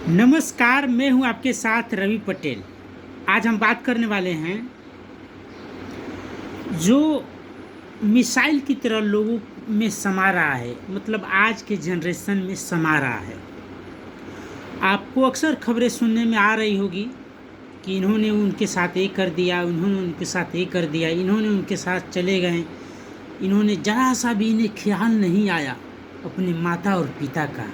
नमस्कार, मैं हूं आपके साथ रवि पटेल। आज हम बात करने वाले हैं जो मिसाइल की तरह लोगों में समा रहा है, मतलब आज के जनरेशन में समा रहा है। आपको अक्सर खबरें सुनने में आ रही होगी कि इन्होंने उनके साथ ये कर दिया, उन्होंने उनके साथ ये कर दिया, इन्होंने उनके साथ चले गए, इन्होंने जरा सा भी इन्हें ख्याल नहीं आया अपने माता और पिता का।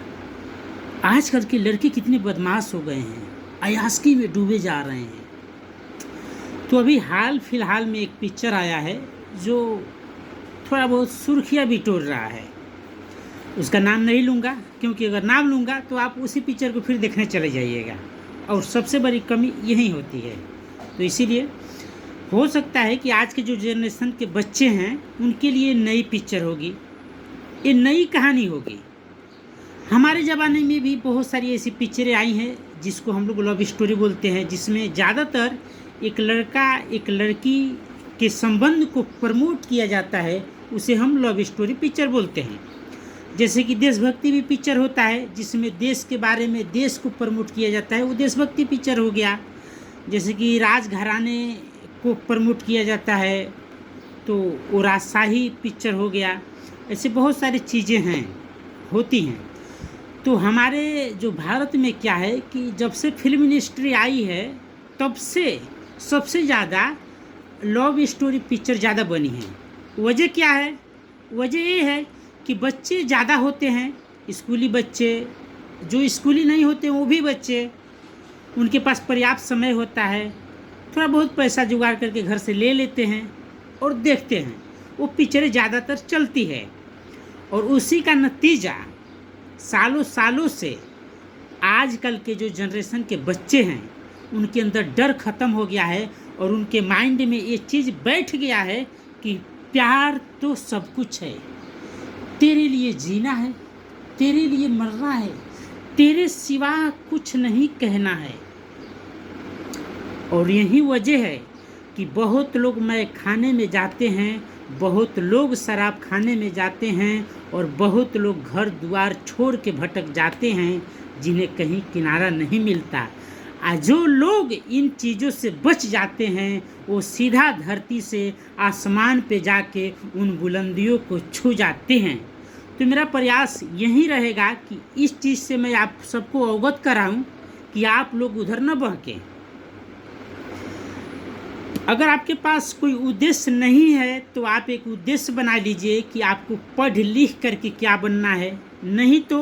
आजकल के लड़के कितने बदमाश हो गए हैं, अयास्की में डूबे जा रहे हैं। तो अभी हाल फिलहाल में एक पिक्चर आया है जो थोड़ा बहुत सुर्खियाँ बिटोर रहा है। उसका नाम नहीं लूँगा, क्योंकि अगर नाम लूँगा तो आप उसी पिक्चर को फिर देखने चले जाइएगा, और सबसे बड़ी कमी यही होती है। तो इसीलिए हो सकता है कि आज के जो जनरेशन के बच्चे हैं उनके लिए नई पिक्चर होगी, ये नई कहानी होगी। हमारे ज़माने में भी बहुत सारी ऐसी पिक्चरें आई हैं जिसको हम लोग लव स्टोरी बोलते हैं, जिसमें ज़्यादातर एक लड़का एक लड़की के संबंध को प्रमोट किया जाता है, उसे हम लव स्टोरी पिक्चर बोलते हैं। जैसे कि देशभक्ति भी पिक्चर होता है जिसमें देश के बारे में, देश को प्रमोट किया जाता है, वो देशभक्ति पिक्चर हो गया। जैसे कि राजघराने को प्रमोट किया जाता है तो वो राजशाही पिक्चर हो गया। ऐसे बहुत सारी चीज़ें हैं, होती हैं। तो हमारे जो भारत में क्या है कि जब से फिल्म इंडस्ट्री आई है तब से सबसे ज़्यादा लव स्टोरी पिक्चर ज़्यादा बनी है। वजह क्या है? वजह ये है कि बच्चे ज़्यादा होते हैं, स्कूली बच्चे, जो स्कूली नहीं होते वो भी बच्चे, उनके पास पर्याप्त समय होता है, थोड़ा बहुत पैसा जुगाड़ करके घर से ले लेते हैं और देखते हैं। वो पिक्चरें ज़्यादातर चलती है और उसी का नतीजा सालों सालों से आजकल के जो जनरेशन के बच्चे हैं उनके अंदर डर ख़त्म हो गया है और उनके माइंड में ये चीज़ बैठ गया है कि प्यार तो सब कुछ है, तेरे लिए जीना है, तेरे लिए मरना है, तेरे सिवा कुछ नहीं कहना है। और यही वजह है कि बहुत लोग मय खाने में जाते हैं, बहुत लोग शराब खाने में जाते हैं और बहुत लोग घर द्वार छोड़ के भटक जाते हैं जिन्हें कहीं किनारा नहीं मिलता। जो लोग इन चीज़ों से बच जाते हैं वो सीधा धरती से आसमान पे जाके उन बुलंदियों को छू जाते हैं। तो मेरा प्रयास यही रहेगा कि इस चीज़ से मैं आप सबको अवगत कराऊं कि आप लोग उधर न बहकें। अगर आपके पास कोई उद्देश्य नहीं है तो आप एक उद्देश्य बना लीजिए कि आपको पढ़ लिख करके क्या बनना है। नहीं तो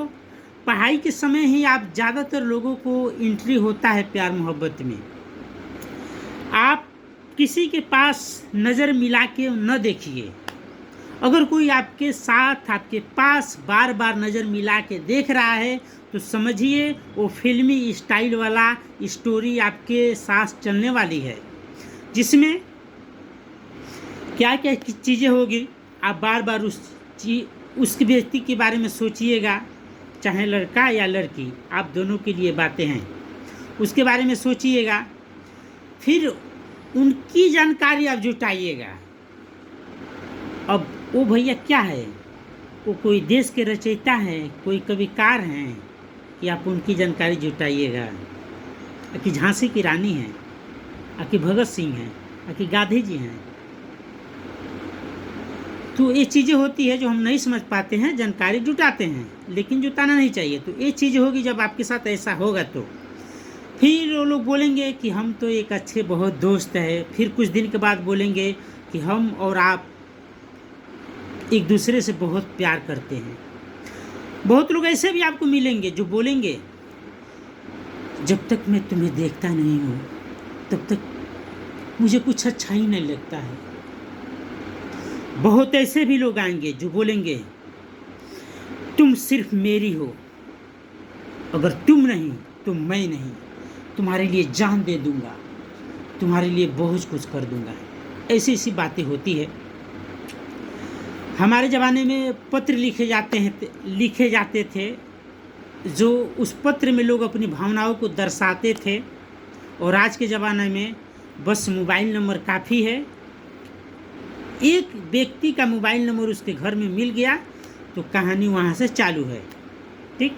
पढ़ाई के समय ही आप ज़्यादातर लोगों को एंट्री होता है प्यार मोहब्बत में। आप किसी के पास नज़र मिला के न देखिए। अगर कोई आपके साथ आपके पास बार बार नज़र मिला के देख रहा है तो समझिए वो फिल्मी स्टाइल वाला स्टोरी आपके साथ चलने वाली है, जिसमें क्या क्या चीज़ें होगी। आप बार बार उस व्यक्ति के बारे में सोचिएगा, चाहे लड़का या लड़की, आप दोनों के लिए बातें हैं, उसके बारे में सोचिएगा, फिर उनकी जानकारी आप जुटाइएगा। अब वो भैया क्या है, वो कोई देश के रचयिता हैं, कोई कविकार हैं, कि आप उनकी जानकारी जुटाइएगा कि झांसी की रानी हैं, कि भगत सिंह हैं, कि गांधी जी हैं। तो ये चीज़ें होती है जो हम नहीं समझ पाते हैं, जानकारी जुटाते हैं लेकिन जुटाना नहीं चाहिए। तो ये चीज़ होगी जब आपके साथ ऐसा होगा तो फिर वो लोग बोलेंगे कि हम तो एक अच्छे बहुत दोस्त हैं। फिर कुछ दिन के बाद बोलेंगे कि हम और आप एक दूसरे से बहुत प्यार करते हैं। बहुत लोग ऐसे भी आपको मिलेंगे जो बोलेंगे जब तक मैं तुम्हें देखता नहीं हूँ तब तक मुझे कुछ अच्छा ही नहीं लगता है। बहुत ऐसे भी लोग आएंगे जो बोलेंगे तुम सिर्फ मेरी हो, अगर तुम नहीं तो मैं नहीं, तुम्हारे लिए जान दे दूंगा, तुम्हारे लिए बहुत कुछ कर दूंगा। ऐसी ऐसी बातें होती है। हमारे ज़माने में पत्र लिखे जाते थे, जो उस पत्र में लोग अपनी भावनाओं को दर्शाते थे। और आज के ज़माने में बस मोबाइल नंबर काफ़ी है। एक व्यक्ति का मोबाइल नंबर उसके घर में मिल गया तो कहानी वहाँ से चालू है। ठीक,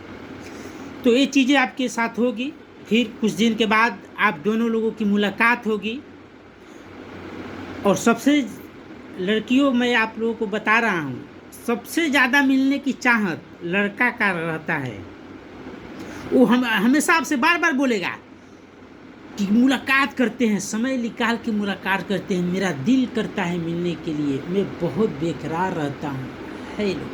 तो ये चीज़ें आपके साथ होगी। फिर कुछ दिन के बाद आप दोनों लोगों की मुलाकात होगी। और सबसे लड़कियों, मैं आप लोगों को बता रहा हूँ, सबसे ज़्यादा मिलने की चाहत लड़का का रहता है। वो हमेशा आपसे बार बार बोलेगा कि मुलाकात करते हैं, समय निकाल के मुलाकात करते हैं, मेरा दिल करता है मिलने के लिए, मैं बहुत बेकरार रहता हूँ। हेलो,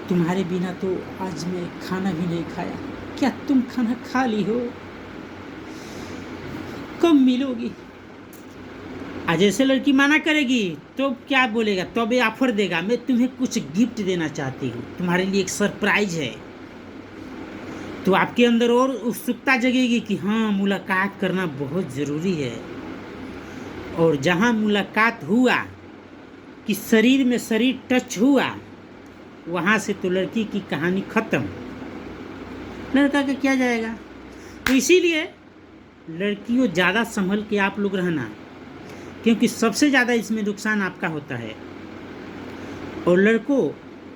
तुम्हारे बिना तो आज मैं खाना भी नहीं खाया, क्या तुम खाना खा ली हो? कब मिलोगी? आज ऐसे लड़की माना करेगी तो क्या बोलेगा, तो अभी ऑफर देगा, मैं तुम्हें कुछ गिफ्ट देना चाहती हूँ, तुम्हारे लिए एक सरप्राइज है। तो आपके अंदर और उत्सुकता जगेगी कि हाँ, मुलाकात करना बहुत ज़रूरी है। और जहाँ मुलाकात हुआ कि शरीर में शरीर टच हुआ, वहाँ से तो लड़की की कहानी ख़त्म, लड़का का क्या जाएगा। तो इसीलिए लड़कियों ज़्यादा संभल के आप लोग रहना, क्योंकि सबसे ज़्यादा इसमें नुकसान आपका होता है। और लड़कों,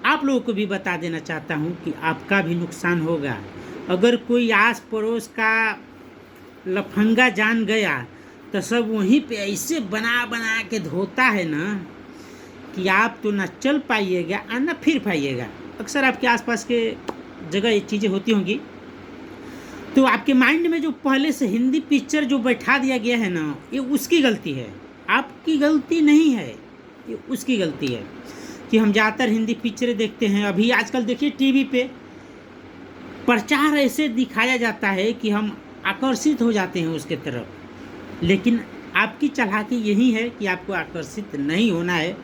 आप लोगों को भी बता देना चाहता हूँ कि आपका भी नुकसान होगा। अगर कोई आस पड़ोस का लफंगा जान गया तो सब वहीं पे ऐसे बना बना के धोता है ना कि आप तो ना चल पाइएगा और ना फिर पाइएगा। अक्सर आपके आसपास के जगह ये चीज़ें होती होंगी। तो आपके माइंड में जो पहले से हिंदी पिक्चर जो बैठा दिया गया है ना, ये उसकी गलती है, आपकी गलती नहीं है, ये उसकी गलती है कि हम ज़्यादातर हिंदी पिक्चरें देखते हैं। अभी आजकल देखिए टीवी पे प्रचार ऐसे दिखाया जाता है कि हम आकर्षित हो जाते हैं उसके तरफ। लेकिन आपकी चालाकी यही है कि आपको आकर्षित नहीं होना है।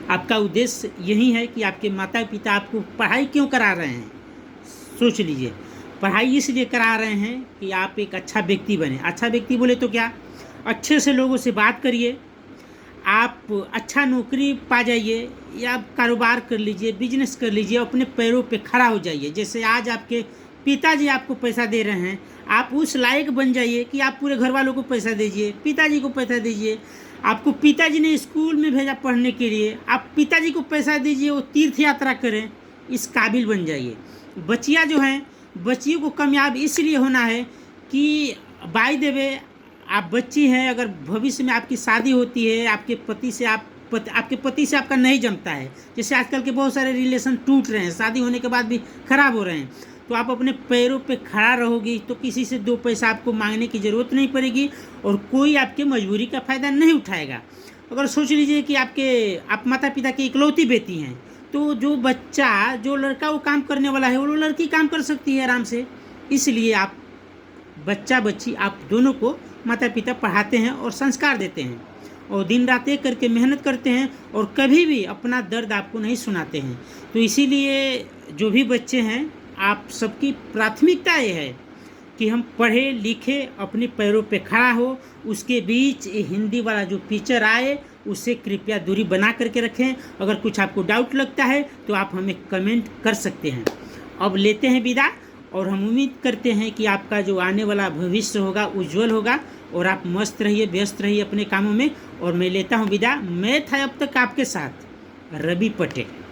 आपका उद्देश्य यही है कि आपके माता पिता आपको पढ़ाई क्यों करा रहे हैं, सोच लीजिए। पढ़ाई इसलिए करा रहे हैं कि आप एक अच्छा व्यक्ति बने। अच्छा व्यक्ति बोले तो क्या, अच्छे से लोगों से बात करिए, आप अच्छा नौकरी पा जाइए या कारोबार कर लीजिए, बिजनेस कर लीजिए, अपने पैरों पे खड़ा हो जाइए। जैसे आज आपके पिताजी आपको पैसा दे रहे हैं, आप उस लायक बन जाइए कि आप पूरे घर वालों को पैसा दीजिए, पिताजी को पैसा दीजिए। आपको पिताजी ने स्कूल में भेजा पढ़ने के लिए, आप पिताजी को पैसा दीजिए, वो तीर्थ यात्रा करें, इस काबिल बन जाइए। बच्चियाँ जो हैं, बच्चियों को कामयाब इसलिए होना है कि बाय द वे आप बच्ची हैं, अगर भविष्य में आपकी शादी होती है, आपके पति से आपका नहीं जमता है, जैसे आजकल के बहुत सारे रिलेशन टूट रहे हैं, शादी होने के बाद भी खराब हो रहे हैं, तो आप अपने पैरों पे खड़ा रहोगी तो किसी से दो पैसा आपको मांगने की ज़रूरत नहीं पड़ेगी और कोई आपके मजबूरी का फ़ायदा नहीं उठाएगा। अगर सोच लीजिए कि आप माता पिता की इकलौती बेटी हैं, तो जो लड़का वो काम करने वाला है, वो लड़की काम कर सकती है आराम से। इसलिए आप बच्चा बच्ची आप दोनों को माता पिता पढ़ाते हैं और संस्कार देते हैं और दिन रात एक करके मेहनत करते हैं और कभी भी अपना दर्द आपको नहीं सुनाते हैं। तो इसीलिए जो भी बच्चे हैं, आप सबकी प्राथमिकता ये है कि हम पढ़े लिखे, अपने पैरों पे खड़ा हो। उसके बीच ये हिंदी वाला जो पिक्चर आए उससे कृपया दूरी बना करके रखें। अगर कुछ आपको डाउट लगता है तो आप हमें कमेंट कर सकते हैं। अब लेते हैं विदा और हम उम्मीद करते हैं कि आपका जो आने वाला भविष्य होगा उज्जवल होगा और आप मस्त रहिए, व्यस्त रहिए अपने कामों में। और मैं लेता हूँ विदा। मैं था अब तक आपके साथ रवि पटेल।